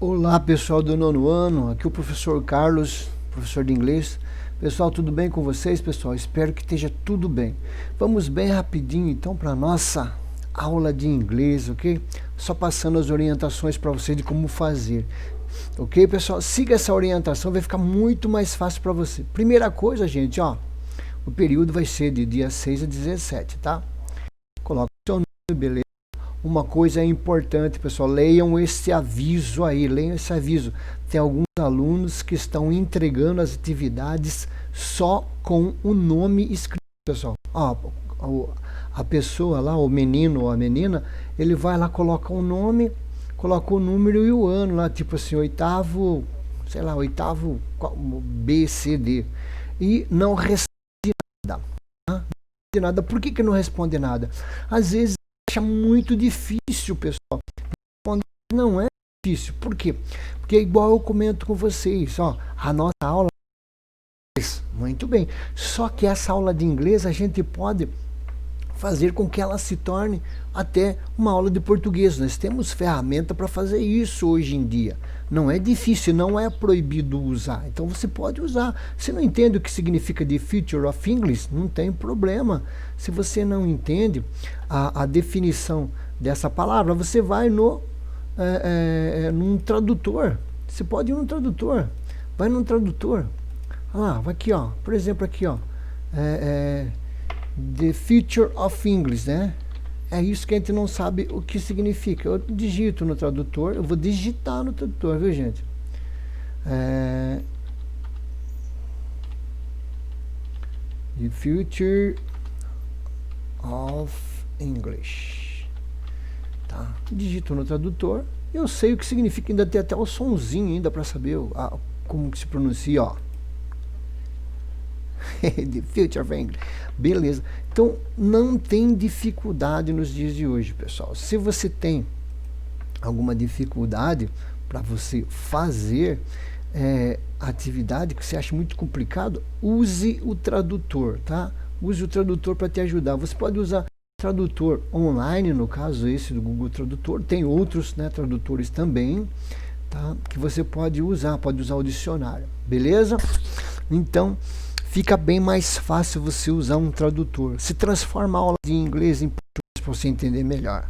Olá pessoal do nono ano, aqui é o professor Carlos, professor de inglês. Pessoal, tudo bem com vocês, pessoal? Espero que esteja tudo bem. Vamos bem rapidinho então para a nossa aula de inglês, ok? Só passando as orientações para vocês de como fazer. Ok, pessoal? Siga essa orientação, vai ficar muito mais fácil para você. Primeira coisa, gente, ó, o período vai ser de dia 6 a 17, tá? Coloca o seu nome, beleza? Uma coisa importante, pessoal, leiam esse aviso aí, leiam esse aviso. Tem alguns alunos que estão entregando as atividades só com o nome escrito, pessoal. Ó, a pessoa lá, o menino ou a menina, ele vai lá, coloca o nome, coloca o número e o ano lá, tipo assim, oitavo, sei lá, oitavo B, C, D. E não responde nada. Tá? Não responde nada. Por que não responde nada? Às vezes acha muito difícil, pessoal. Não é difícil. Por quê? Porque é igual eu comento com vocês, ó, a nossa aula de inglês, muito bem. Só que essa aula de inglês a gente pode fazer com que ela se torne até uma aula de português. Nós temos ferramenta para fazer isso hoje em dia. Não é difícil, não é proibido usar. Então você pode usar. Se não entende o que significa The Future of English, não tem problema. Se você não entende a definição dessa palavra, você vai num tradutor. Você pode ir num tradutor. Vai num tradutor. Ah, aqui, ó. Por exemplo, aqui, ó. The Future of English, né? É isso que a gente não sabe o que significa. Eu digito no tradutor, eu vou digitar no tradutor, viu, gente? The Future of English. Tá? Digito no tradutor, eu sei o que significa, ainda tem até o sonzinho ainda para saber como que se pronuncia, ó. The Future of English. Beleza. Então, não tem dificuldade nos dias de hoje, pessoal. Se você tem alguma dificuldade para você fazer atividade que você acha muito complicado, use o tradutor, tá? Use o tradutor para te ajudar. Você pode usar tradutor online, no caso esse do Google Tradutor. Tem outros, né, tradutores também, tá? Que você pode usar o dicionário. Beleza? Então, fica bem mais fácil você usar um tradutor. Se transforma a aula de inglês em português para você entender melhor.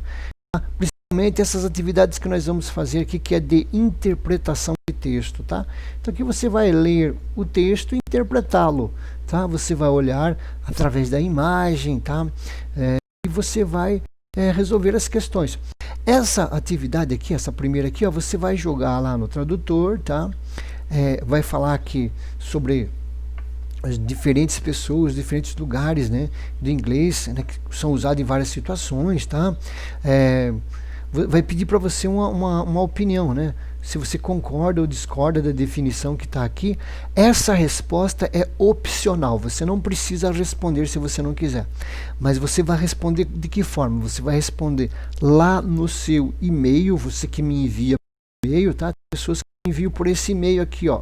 Tá? Principalmente essas atividades que nós vamos fazer aqui, que é de interpretação de texto. Tá? Então aqui você vai ler o texto e interpretá-lo. Tá? Você vai olhar através da imagem, tá? E você vai resolver as questões. Essa atividade aqui, essa primeira aqui, ó, você vai jogar lá no tradutor. Tá? Vai falar aqui sobre as diferentes pessoas, diferentes lugares, né, do inglês, né, que são usados em várias situações, tá? Vai pedir para você uma opinião, né? Se você concorda ou discorda da definição que está aqui. Essa resposta é opcional, você não precisa responder se você não quiser. Mas você vai responder de que forma? Você vai responder lá no seu e-mail, você que me envia por e-mail, tá? Pessoas que me enviam por esse e-mail aqui, ó.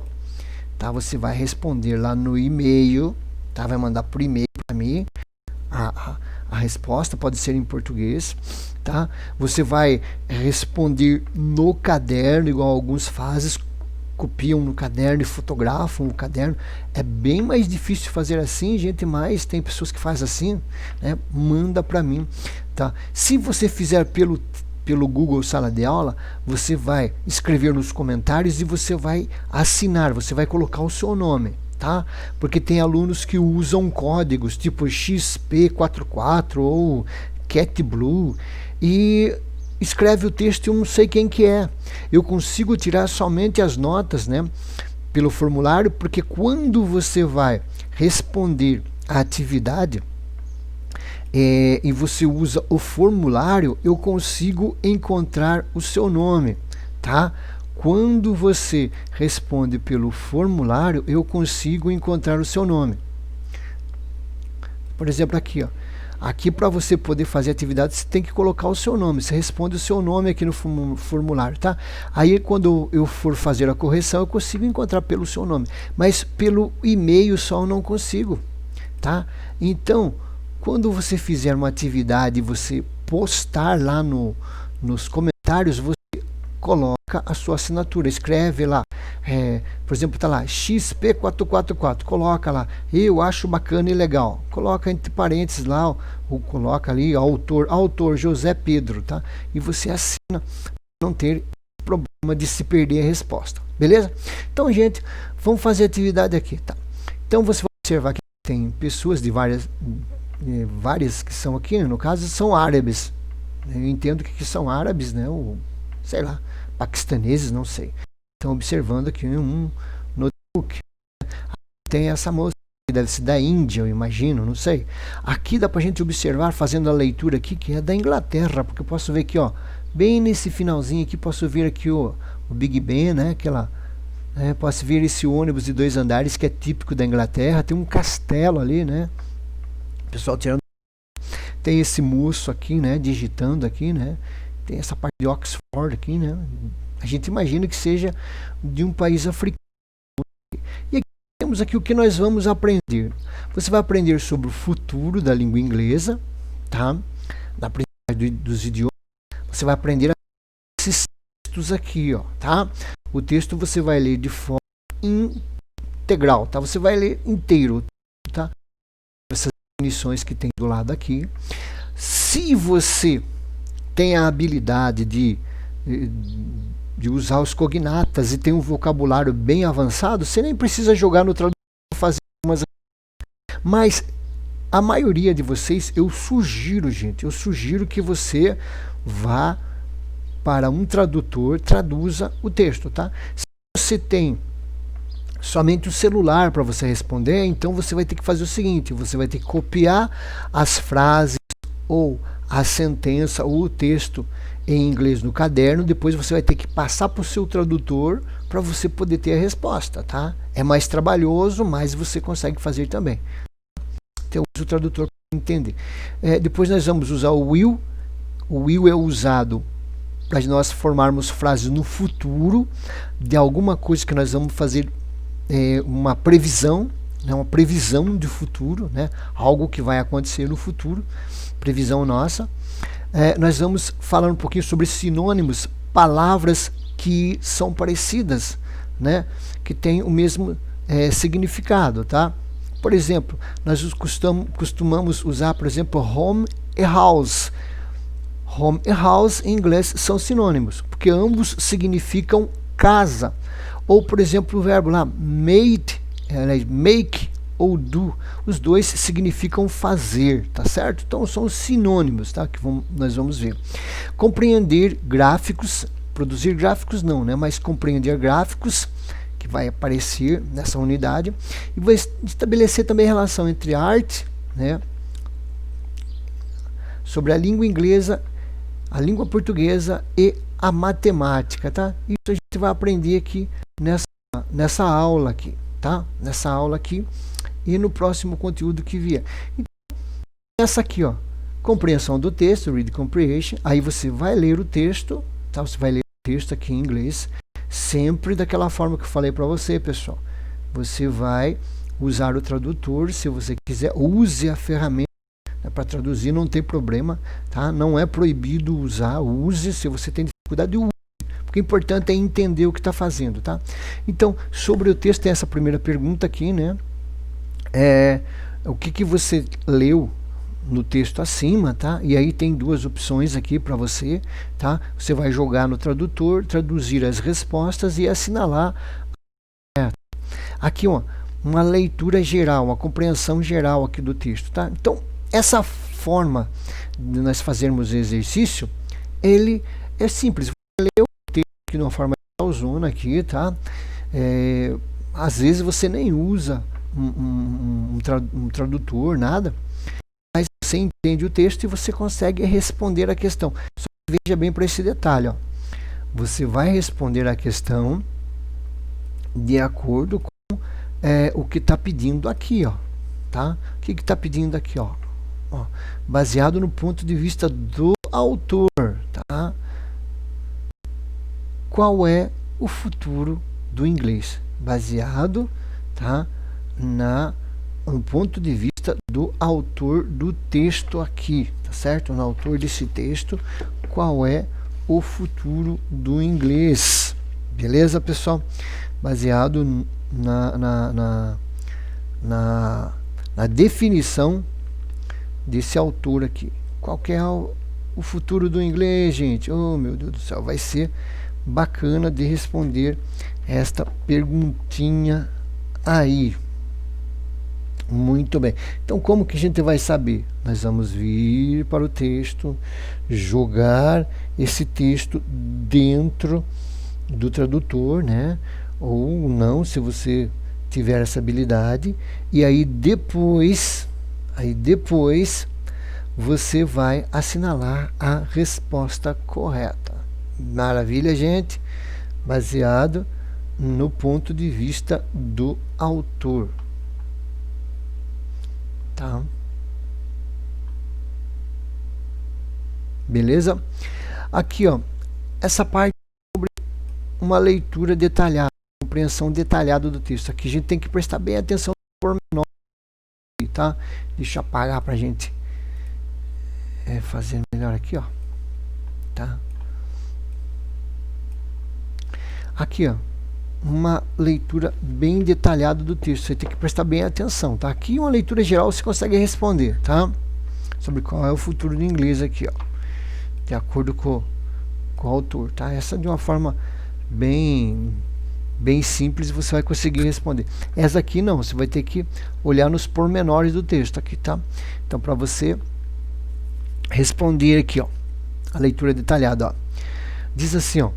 Tá, você vai responder lá no e-mail, tá? Vai mandar por e-mail para mim a resposta, pode ser em português, tá? Você vai responder no caderno, igual alguns fazem, copiam no caderno e fotografam o caderno. É bem mais difícil fazer assim, gente, mas tem pessoas que fazem assim, né? Manda para mim, tá? Se você fizer pelo Google Sala de Aula, você vai escrever nos comentários e você vai assinar, você vai colocar o seu nome, tá? Porque tem alunos que usam códigos tipo XP44 ou Cat Blue e escreve o texto e eu não sei quem que é. Eu consigo tirar somente as notas, né, pelo formulário, porque quando você vai responder a atividade e você usa o formulário, eu consigo encontrar o seu nome, tá? Quando você responde pelo formulário, eu consigo encontrar o seu nome. Por exemplo, aqui, ó. Aqui, para você poder fazer atividade, você tem que colocar o seu nome. Você responde o seu nome aqui no formulário, tá? Aí, quando eu for fazer a correção, eu consigo encontrar pelo seu nome. Mas pelo e-mail só eu não consigo, tá? Então, quando você fizer uma atividade e você postar lá nos comentários, você coloca a sua assinatura, escreve lá, por exemplo, tá lá, XP444, coloca lá, eu acho bacana e legal, coloca entre parênteses lá, ou coloca ali, autor José Pedro, tá? E você assina, para não ter problema de se perder a resposta, beleza? Então, gente, vamos fazer atividade aqui, tá? Então, você vai observar que tem pessoas de várias que são aqui, no caso, são árabes. Eu entendo que são árabes, né? Ou, sei lá, paquistaneses, não sei. Estão observando aqui um notebook. Tem essa moça, que deve ser da Índia, eu imagino, não sei. Aqui dá pra gente observar, fazendo a leitura aqui, que é da Inglaterra, porque eu posso ver aqui, ó, bem nesse finalzinho aqui, posso ver aqui o Big Ben, né? Aquela, posso ver esse ônibus de 2 andares que é típico da Inglaterra. Tem um castelo ali, né? O pessoal tirando. Tem esse moço aqui, né, digitando aqui, né? Tem essa parte de Oxford aqui, né? A gente imagina que seja de um país africano. E aqui temos aqui o que nós vamos aprender. Você vai aprender sobre o futuro da língua inglesa, tá? Da aprendizagem dos idiomas. Você vai aprender esses textos aqui, ó, tá? O texto você vai ler de forma integral, tá? Você vai ler inteiro, tá? Essas definições que tem do lado aqui. Se você tem a habilidade de usar os cognatas e tem um vocabulário bem avançado, você nem precisa jogar no tradutor para fazer umas. Mas a maioria de vocês, eu sugiro, gente, eu sugiro que você vá para um tradutor, traduza o texto, tá? Se você tem somente o celular para você responder, então você vai ter que fazer o seguinte, você vai ter que copiar as frases ou a sentença ou o texto em inglês no caderno, depois você vai ter que passar para o seu tradutor para você poder ter a resposta, tá? É mais trabalhoso, mas você consegue fazer também. Então, usa o tradutor para entender. Depois nós vamos usar o will. O will é usado para nós formarmos frases no futuro de alguma coisa que nós vamos fazer, uma previsão, né? Uma previsão de futuro, né? Algo que vai acontecer no futuro, previsão nossa. Nós vamos falar um pouquinho sobre sinônimos, palavras que são parecidas, né? Que têm o mesmo significado, tá? Por exemplo, nós costumamos usar, por exemplo, home e house. Home e house em inglês são sinônimos, porque ambos significam casa. Ou, por exemplo, o verbo lá, make ou do, os dois significam fazer, tá certo? Então são sinônimos, tá? Que nós vamos ver. Compreender gráficos, produzir gráficos não, né? Mas compreender gráficos, que vai aparecer nessa unidade, e vai estabelecer também a relação entre arte, né? Sobre a língua inglesa, a língua portuguesa e a matemática, tá? Isso a gente vai aprender aqui nessa aula aqui, tá? Nessa aula aqui e no próximo conteúdo que vier. Então, essa aqui, ó, compreensão do texto, read comprehension. Aí você vai ler o texto, tá? Você vai ler o texto aqui em inglês, sempre daquela forma que eu falei para você, pessoal. Você vai usar o tradutor, se você quiser, use a ferramenta para traduzir, não tem problema, tá? Não é proibido usar, use. Se você tem dificuldade, use. Porque o importante é entender o que está fazendo, tá? Então, sobre o texto, tem essa primeira pergunta aqui, né? O que você leu no texto acima, tá? E aí tem duas opções aqui para você, tá? Você vai jogar no tradutor, traduzir as respostas e assinalar. Aqui, ó, uma leitura geral, uma compreensão geral aqui do texto, tá? Então, essa forma de nós fazermos o exercício, ele é simples. Você lê o texto aqui de uma forma geralzona aqui, tá? Às vezes você nem usa um tradutor, nada, mas você entende o texto e você consegue responder a questão. Só veja bem para esse detalhe, ó. Você vai responder a questão de acordo com o que está pedindo aqui, ó, tá? O que está pedindo aqui, ó? Baseado no ponto de vista do autor, tá? Qual é o futuro do inglês? Baseado, tá? No ponto de vista do autor do texto aqui, tá certo? No autor desse texto, qual é o futuro do inglês. Beleza, pessoal? Baseado na definição desse autor aqui. Qual que é o futuro do inglês, gente? Oh, meu Deus do céu, vai ser bacana de responder esta perguntinha aí. Muito bem. Então, como que a gente vai saber? Nós vamos vir para o texto, jogar esse texto dentro do tradutor, né? Ou não, se você tiver essa habilidade, e aí depois você vai assinalar a resposta correta. Maravilha, gente? Baseado no ponto de vista do autor. Tá? Beleza? Aqui, ó, essa parte é sobre uma leitura detalhada, compreensão detalhada do texto. Aqui a gente tem que prestar bem atenção no pormenor, tá? Deixa eu apagar pra gente fazer melhor aqui, ó. Tá? Aqui, ó, uma leitura bem detalhada do texto. Você tem que prestar bem atenção, tá? Aqui uma leitura geral você consegue responder, tá? Sobre qual é o futuro do inglês aqui, ó, de acordo com o autor, tá? Essa de uma forma bem simples você vai conseguir responder. Essa aqui não, você vai ter que olhar nos pormenores do texto aqui, tá? Então, para você responder aqui, ó, a leitura detalhada, ó, diz assim, ó,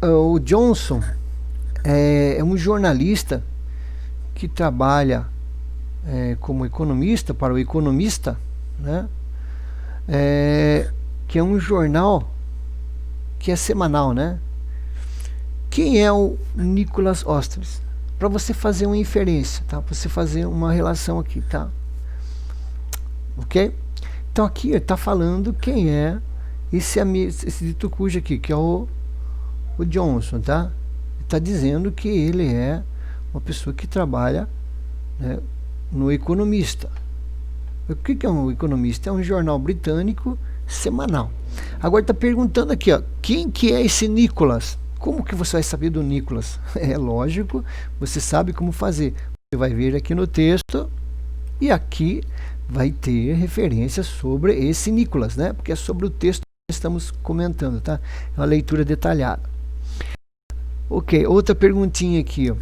o Johnson é um jornalista que trabalha como economista para o Economista, né? Que é um jornal que é semanal, né? Quem é o Nicholas Ostler? Para você fazer uma inferência, tá? Para você fazer uma relação aqui, tá? Ok? Então aqui ele está falando quem é esse dito cujo aqui, que é o Johnson, tá? Está dizendo que ele é uma pessoa que trabalha, né, no Economista. O que é um Economista? É um jornal britânico semanal. Agora está perguntando aqui, ó, quem que é esse Nicholas? Como que você vai saber do Nicholas? É lógico, você sabe como fazer. Você vai ver aqui no texto e aqui vai ter referência sobre esse Nicholas, né? Porque é sobre o texto que estamos comentando, tá? É uma leitura detalhada. Ok, outra perguntinha aqui, ó.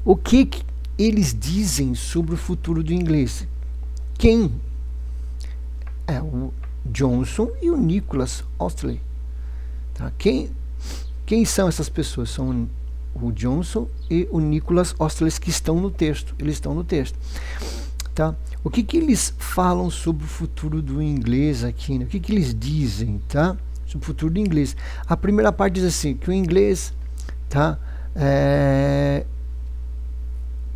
O que eles dizem sobre o futuro do inglês? Quem é o Johnson e o Nicholas Ostler? Tá? Quem são essas pessoas? São o Johnson e o Nicholas Ostler que estão no texto. Eles estão no texto. Tá? O que eles falam sobre o futuro do inglês aqui? Né? O que eles dizem, tá? Sobre o futuro do inglês? A primeira parte diz assim, que o inglês, tá,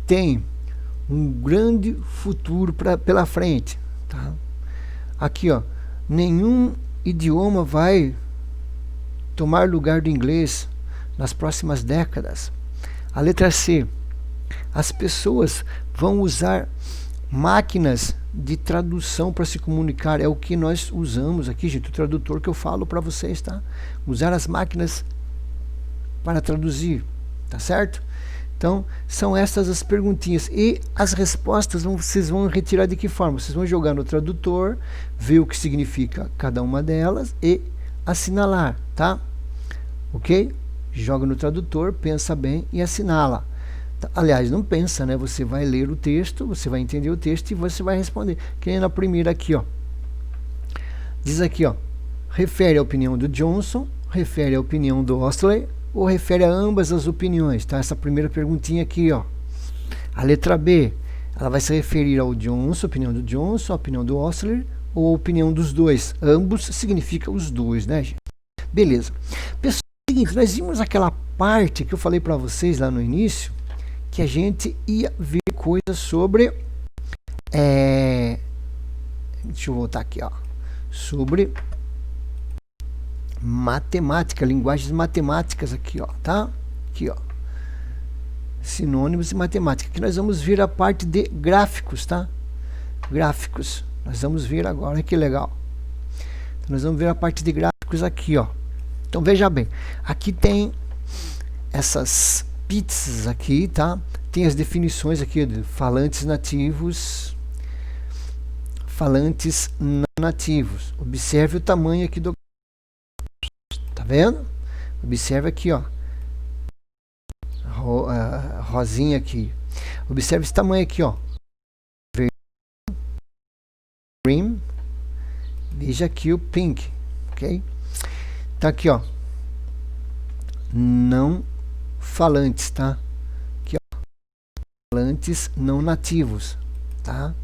tem um grande futuro pela frente, tá? Aqui, ó, nenhum idioma vai tomar lugar do inglês nas próximas décadas. A letra C, as pessoas vão usar máquinas de tradução para se comunicar. É o que nós usamos aqui, gente, o tradutor que eu falo para vocês, tá? Usar as máquinas para traduzir, tá certo? Então, são essas as perguntinhas. E as respostas vocês vão retirar de que forma? Vocês vão jogar no tradutor, ver o que significa cada uma delas e assinalar, tá? Ok? Joga no tradutor, pensa bem e assinala. Aliás, não pensa, né? Você vai ler o texto, você vai entender o texto e você vai responder. Que nem na primeira aqui, ó. Diz aqui, ó. Refere à opinião do Johnson, refere à opinião do Ostler, ou refere a ambas as opiniões, tá? Essa primeira perguntinha aqui, ó. A letra B, ela vai se referir ao Johnson, a opinião do Johnson, a opinião do Ostler, ou a opinião dos dois. Ambos significa os dois, né, gente? Beleza. Pessoal, é o seguinte, nós vimos aquela parte que eu falei para vocês lá no início, que a gente ia ver coisas sobre... deixa eu voltar aqui, ó. Sobre... matemática, linguagens matemáticas aqui, ó, tá? Aqui, ó. Sinônimos e matemática. Aqui nós vamos ver a parte de gráficos, tá? Gráficos. Nós vamos ver agora, que legal. Então, nós vamos ver a parte de gráficos aqui, ó. Então veja bem, aqui tem essas pizzas aqui, tá? Tem as definições aqui de falantes nativos, falantes não nativos. Observe o tamanho aqui do... Tá vendo? Observe aqui, ó. Rosinha aqui. Observe esse tamanho aqui, ó. Green. Veja aqui o pink, ok? Tá aqui, ó. Não falantes, tá? Aqui, ó. Falantes não nativos, tá?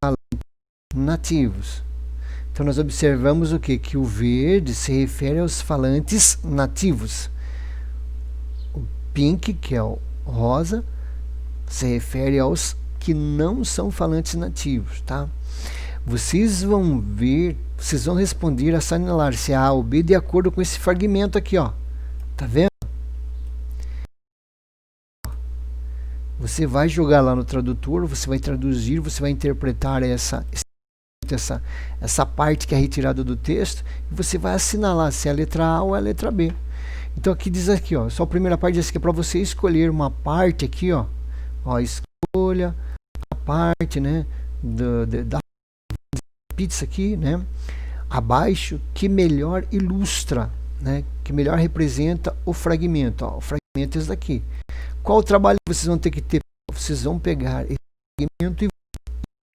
Falantes nativos. Então nós observamos o quê? Que o verde se refere aos falantes nativos. O pink, que é o rosa, se refere aos que não são falantes nativos, tá? Vocês vão ver, vocês vão responder, assinalar se é A ou B de acordo com esse fragmento aqui, ó. Tá vendo? Você vai jogar lá no tradutor, você vai traduzir, você vai interpretar essa parte que é retirada do texto e você vai assinalar se é a letra A ou a letra B. Então aqui diz aqui, ó, só a primeira parte diz que é para você escolher uma parte aqui, ó. Ó, escolha a parte, né, da pizza aqui, né, abaixo, que melhor ilustra, né, que melhor representa o fragmento, ó, o fragmento é esse daqui. Qual o trabalho que vocês vão ter que ter? Vocês vão pegar esse fragmento e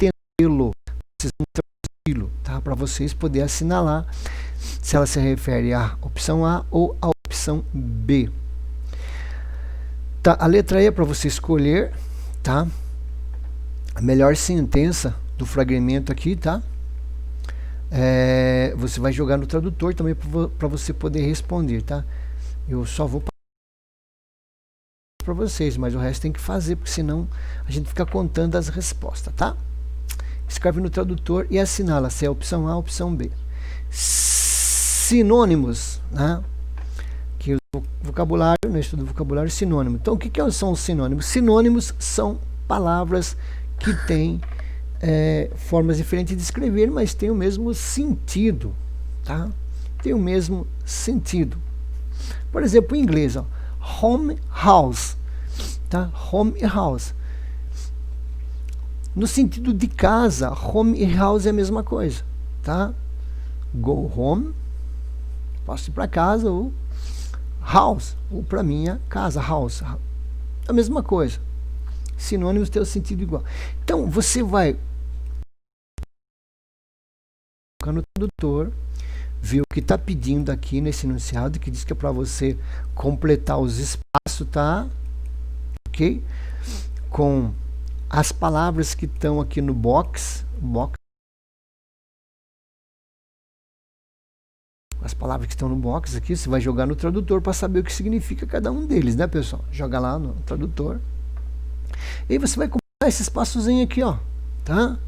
entendê-lo, vocês vão traduzi-lo, tá, para vocês poderem assinalar se ela se refere à opção A ou à opção B. Tá, a letra E é para você escolher, tá, a melhor sentença do fragmento aqui, tá? Você vai jogar no tradutor também para você poder responder, tá? Eu só vou para vocês, mas o resto tem que fazer, porque senão a gente fica contando as respostas, tá? Escreve no tradutor e assinala se é a opção A ou a opção B. Sinônimos, né? Que o vocabulário, no estudo do vocabulário, sinônimo. Então, o que são os sinônimos? Sinônimos são palavras que têm formas diferentes de escrever, mas tem o mesmo sentido, tá? Tem o mesmo sentido. Por exemplo, em inglês, ó, home house, tá? Home e house. No sentido de casa, home e house é a mesma coisa, tá? Go home, posso ir para casa, ou house, ou para minha casa, house. É a mesma coisa. Sinônimos têm o sentido igual. Então, você vai no tradutor, ver o que está pedindo aqui nesse enunciado, que diz que é para você completar os espaços, tá? Ok? Com as palavras que estão aqui no box. As palavras que estão no box aqui, você vai jogar no tradutor para saber o que significa cada um deles, né, pessoal? Joga lá no tradutor. E aí você vai completar esse espaçozinho aqui, ó, tá?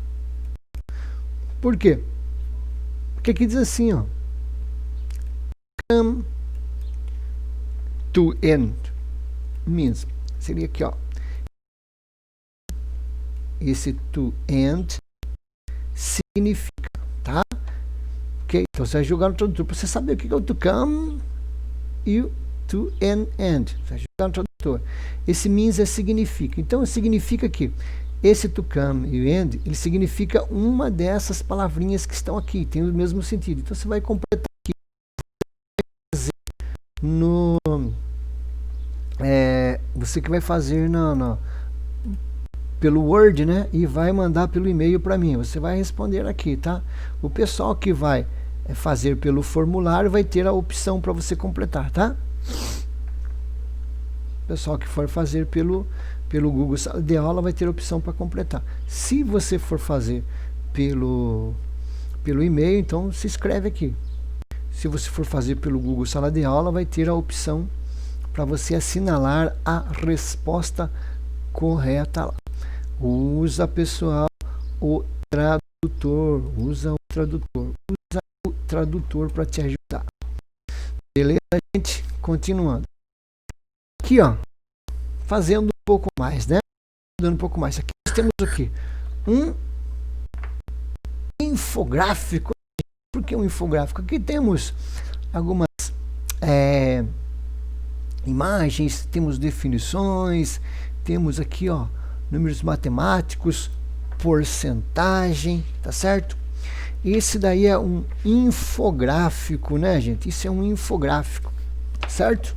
Por quê? Porque aqui diz assim, ó, come to end means, seria aqui, ó, esse to end significa, tá? Ok? Então você vai jogar no tradutor para você saber o que é o to come e o to end. Você vai jogar no tradutor. Esse means é significa. Então significa que esse to come e o end, ele significa uma dessas palavrinhas que estão aqui, tem o mesmo sentido. Então você vai completar aqui no você que vai fazer pelo Word, né, e vai mandar pelo e-mail para mim. Você vai responder aqui, tá? O pessoal que vai fazer pelo formulário vai ter a opção para você completar, tá? O pessoal que for fazer pelo Google Sala de Aula vai ter a opção para completar. Se você for fazer pelo e-mail, então se inscreve aqui. Se você for fazer pelo Google Sala de Aula, vai ter a opção para você assinalar a resposta correta lá. Usa, pessoal, o tradutor. Usa o tradutor para te ajudar. Beleza, gente? Continuando. Aqui, ó, fazendo um pouco mais, né? Dando um pouco mais. Aqui nós temos o quê? infográfico. Por que um infográfico? Aqui temos algumas imagens, temos definições, temos aqui, ó, números matemáticos, porcentagem, tá certo? Esse daí é um infográfico, né, gente? Isso é um infográfico, certo?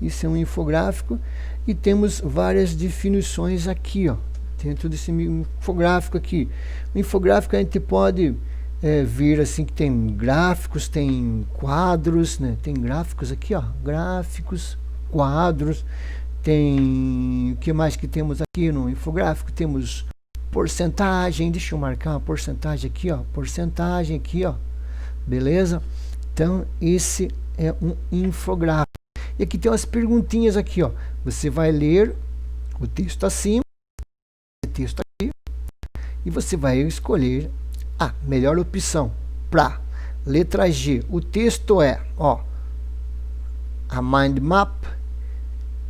Isso é um infográfico e temos várias definições aqui, ó, dentro desse infográfico aqui. O infográfico a gente pode ver assim que tem gráficos, tem quadros, né? Tem gráficos aqui, ó, gráficos, quadros, tem o que mais que temos aqui no infográfico? Temos porcentagem, deixa eu marcar uma porcentagem aqui, ó, porcentagem aqui, ó, beleza? Então esse é um infográfico. E aqui tem umas perguntinhas aqui, ó. Você vai ler o texto acima, o texto aqui, e você vai escolher a melhor opção para letra G. O texto é, ó, a mind map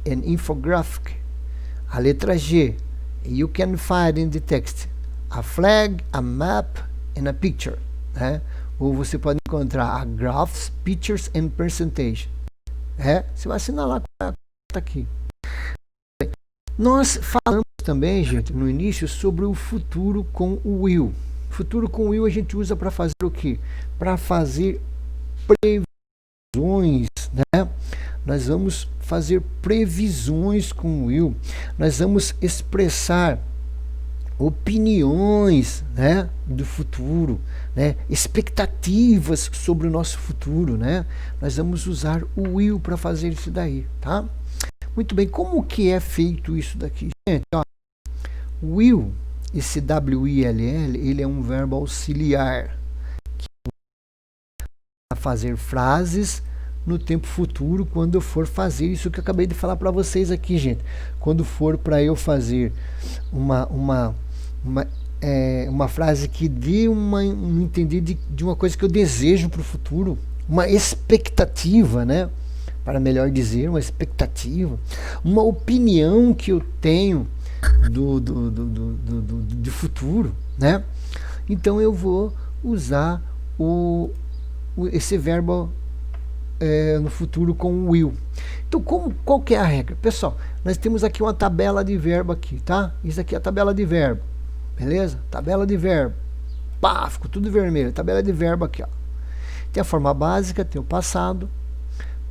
and infographic. A letra G, you can find in the text a flag, a map and a picture, né? Ou você pode encontrar a graphs, pictures and percentage. Você vai assinar lá, tá aqui. Nós falamos também, gente, no início sobre o futuro com o will. Futuro com will a gente usa para fazer o quê? Para fazer previsões, né? Nós vamos fazer previsões com o will. Nós vamos expressar opiniões, né, do futuro, né, expectativas sobre o nosso futuro, né? Nós vamos usar o will para fazer isso daí, tá? Muito bem, como que é feito isso daqui? Gente, ó, will, esse W-I-L-L, ele é um verbo auxiliar que vai fazer frases no tempo futuro quando eu for fazer isso que eu acabei de falar para vocês aqui, gente. Quando for para eu fazer uma frase que dê um entender de uma coisa que eu desejo para o futuro, uma expectativa, né? Para melhor dizer, uma expectativa, uma opinião que eu tenho do futuro, né? Então eu vou usar esse verbo no futuro com o will. Então qual que é a regra? Pessoal, nós temos aqui uma tabela de verbo aqui, tá? Isso aqui é a tabela de verbo, beleza? Tabela de verbo, pá, ficou tudo vermelho, tabela de verbo aqui, ó. Tem a forma básica, tem o passado,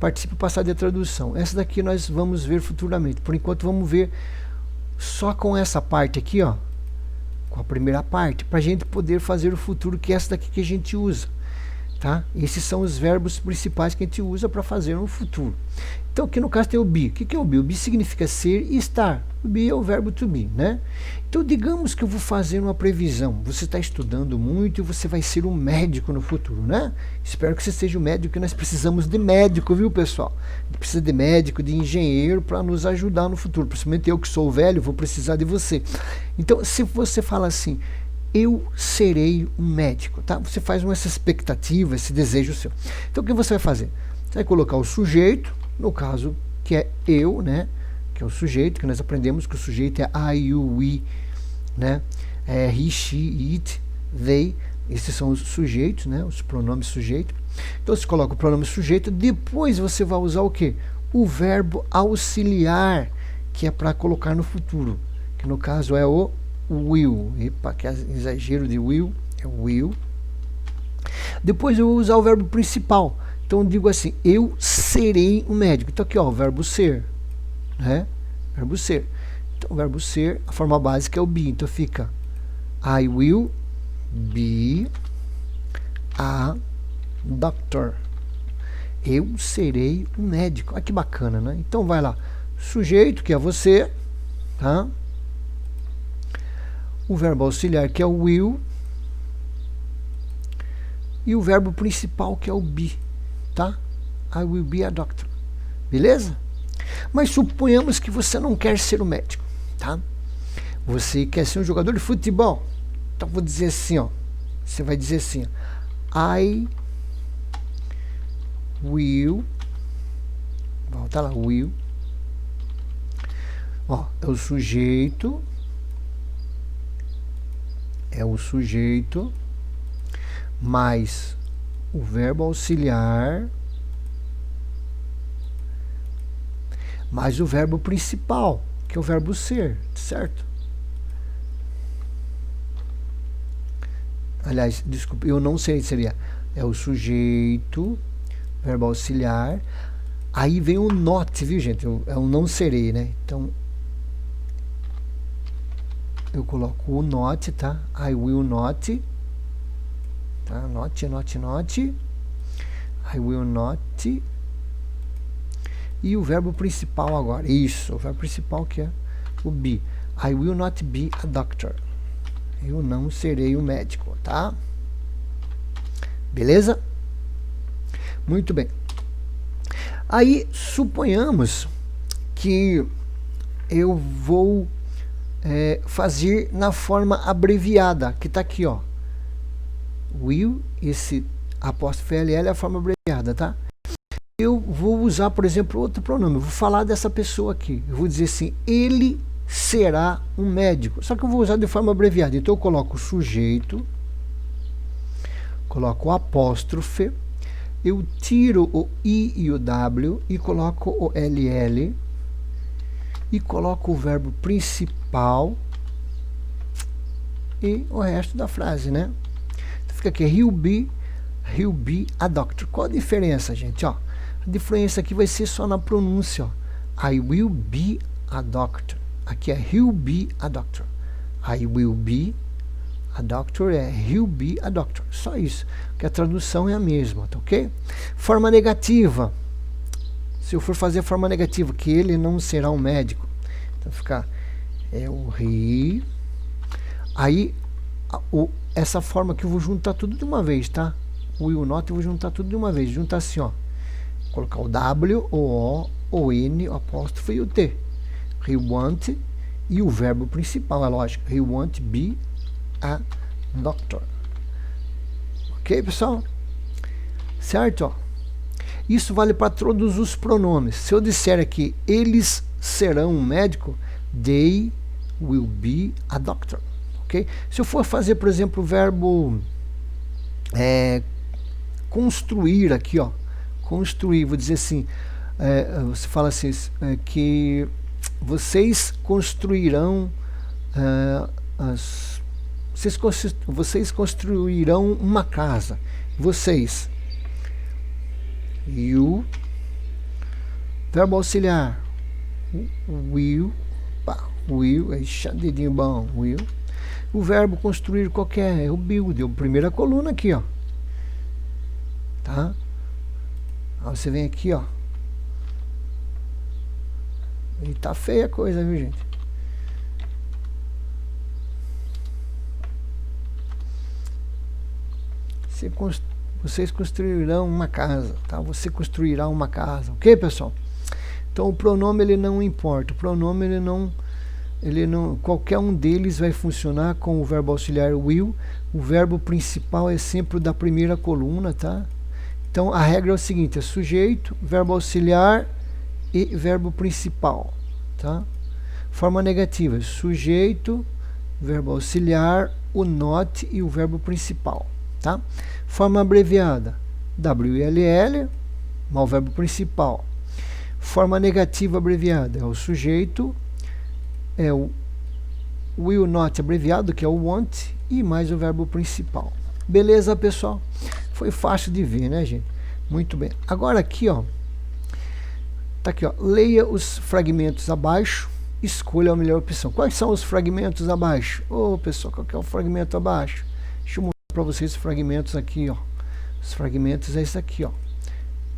participo passado e a tradução. Essa daqui nós vamos ver futuramente. Por enquanto vamos ver só com essa parte aqui, ó, com a primeira parte, para a gente poder fazer o futuro, que é essa daqui que a gente usa, tá? Esses são os verbos principais que a gente usa para fazer no futuro. Então aqui no caso tem o be. O que é o be? O be significa ser e estar. O be é o verbo to be, né? Então digamos que eu vou fazer uma previsão. Você está estudando muito e você vai ser um médico no futuro, né? Espero que você seja um médico, que nós precisamos de médico, viu, pessoal? A gente precisa de médico, de engenheiro para nos ajudar no futuro. Principalmente eu que sou velho, vou precisar de você. Então se você fala assim, eu serei um médico, tá? Você faz essa expectativa, esse desejo seu. Então o que você vai fazer? Você vai colocar o sujeito, no caso que é eu, né? Que é o sujeito, que nós aprendemos que o sujeito é I, you, we, né? He, she, it, they. Esses são os sujeitos, né? Os pronomes sujeito. Então você coloca o pronome sujeito, depois você vai usar o quê? O verbo auxiliar, que é para colocar no futuro, que no caso é o will. Epa, que exagero de will, é will. Depois eu vou usar o verbo principal. Então eu digo assim, eu serei um médico. Então aqui, ó, o verbo ser, né? Verbo ser. Então o verbo ser, a forma básica é o be. Então fica I will be a doctor. Eu serei um médico. Olha que bacana, né? Então vai lá, sujeito, que é você, tá? O verbo auxiliar, que é o will, e o verbo principal, que é o be, tá? I will be a doctor. Beleza? Mas suponhamos que você não quer ser um médico, tá? Você quer ser um jogador de futebol. Então vou dizer assim, ó. Você vai dizer assim, I will, volta lá, will, ó, é o sujeito, mais o verbo auxiliar mais o verbo principal, que é o verbo ser, certo? Aliás, desculpa, eu não sei, seria é o sujeito, verbo auxiliar, aí vem o not, viu, gente? Eu não serei, né? Então, eu coloco o not, tá? I will not, tá? Not. I will not. E o verbo principal agora. Isso, o verbo principal que é o be. I will not be a doctor. Eu não serei o médico, tá? Beleza? Muito bem. Aí, suponhamos que eu vou fazer na forma abreviada, que está aqui, ó. Will, esse apóstrofo LL é a forma abreviada, tá? Eu vou usar, por exemplo, outro pronome. Eu vou falar dessa pessoa aqui. Eu vou dizer assim, ele será um médico. Só que eu vou usar de forma abreviada. Então eu coloco o sujeito, coloco o apóstrofe, eu tiro o I e o W e coloco o LL e coloco o verbo principal e o resto da frase, né? Então fica aqui, he'll be a doctor. Qual a diferença, gente? Ó, a diferença aqui vai ser só na pronúncia, ó. I will be a doctor. Aqui é he'll be a doctor. I will be a doctor é he'll be a doctor. Só isso, que a tradução é a mesma, tá ok? Forma negativa. Se eu for fazer a forma negativa, que ele não será um médico, então ficar o he. Aí essa forma que eu vou juntar tudo de uma vez, tá? O will not eu vou juntar tudo de uma vez. Juntar assim, ó. Colocar o W, o O, o N, o apóstrofo e o T. He want e o verbo principal, é lógico. He want be a doctor. Ok, pessoal? Certo? Ó. Isso vale para todos os pronomes. Se eu disser aqui, eles serão um médico, they will be a doctor. Ok? Se eu for fazer, por exemplo, o verbo construir aqui, ó. Construir, vou dizer assim, você fala assim, que vocês construirão vocês construirão uma casa. Vocês. You. Verbo auxiliar. Will. Will. Dedinho bom. Will. O verbo construir qualquer é o build. É a primeira coluna aqui, ó. Tá? Aí você vem aqui, ó. E tá feia a coisa, viu, gente? Vocês construirão uma casa, tá? Você construirá uma casa, ok, pessoal? Então o pronome ele não importa, o pronome ele não, qualquer um deles vai funcionar com o verbo auxiliar will. O verbo principal é sempre o da primeira coluna, tá? Então a regra é o seguinte: é sujeito, verbo auxiliar e verbo principal, tá? Forma negativa: sujeito, verbo auxiliar, o not e o verbo principal. Tá? Forma abreviada, WLL, mal verbo principal. Forma negativa abreviada é o sujeito, é o will not abreviado, que é o want, e mais o verbo principal. Beleza, pessoal? Foi fácil de ver, né, gente? Muito bem. Agora aqui, ó, tá aqui, ó, leia os fragmentos abaixo, escolha a melhor opção. Quais são os fragmentos abaixo? Ô, pessoal, qual que é o fragmento abaixo? Deixa eu mostrar para vocês os fragmentos aqui, ó. Os fragmentos é esse aqui, ó.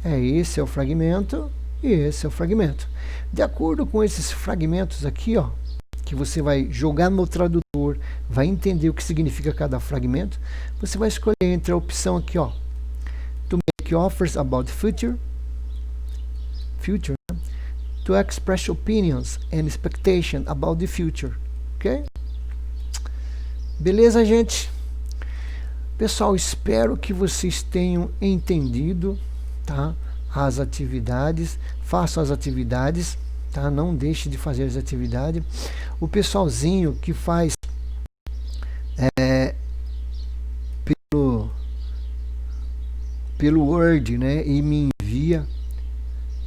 Esse é o fragmento e esse é o fragmento. De acordo com esses fragmentos aqui, ó, que você vai jogar no tradutor, vai entender o que significa cada fragmento, você vai escolher entre a opção aqui, ó, to make offers about future, né? To express opinions and expectation about the future, ok? Beleza, gente? Pessoal, espero que vocês tenham entendido, tá? As atividades, façam as atividades, tá? Não deixe de fazer as atividades. O pessoalzinho que faz pelo Word, né, e me envia,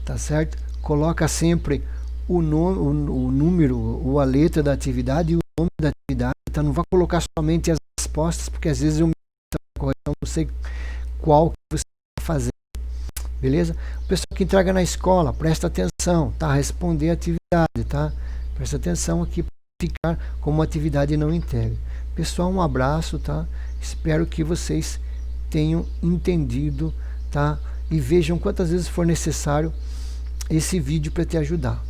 tá certo? Coloca sempre o número ou a letra da atividade e o nome da atividade, tá? Não vai colocar somente as respostas, porque às vezes eu correção, não sei qual que você está fazendo, beleza? O pessoal que entrega na escola, presta atenção, tá? Responder a atividade, tá? Presta atenção aqui para ficar como atividade não entregue. Pessoal, um abraço, tá? Espero que vocês tenham entendido, tá? E vejam quantas vezes for necessário esse vídeo para te ajudar.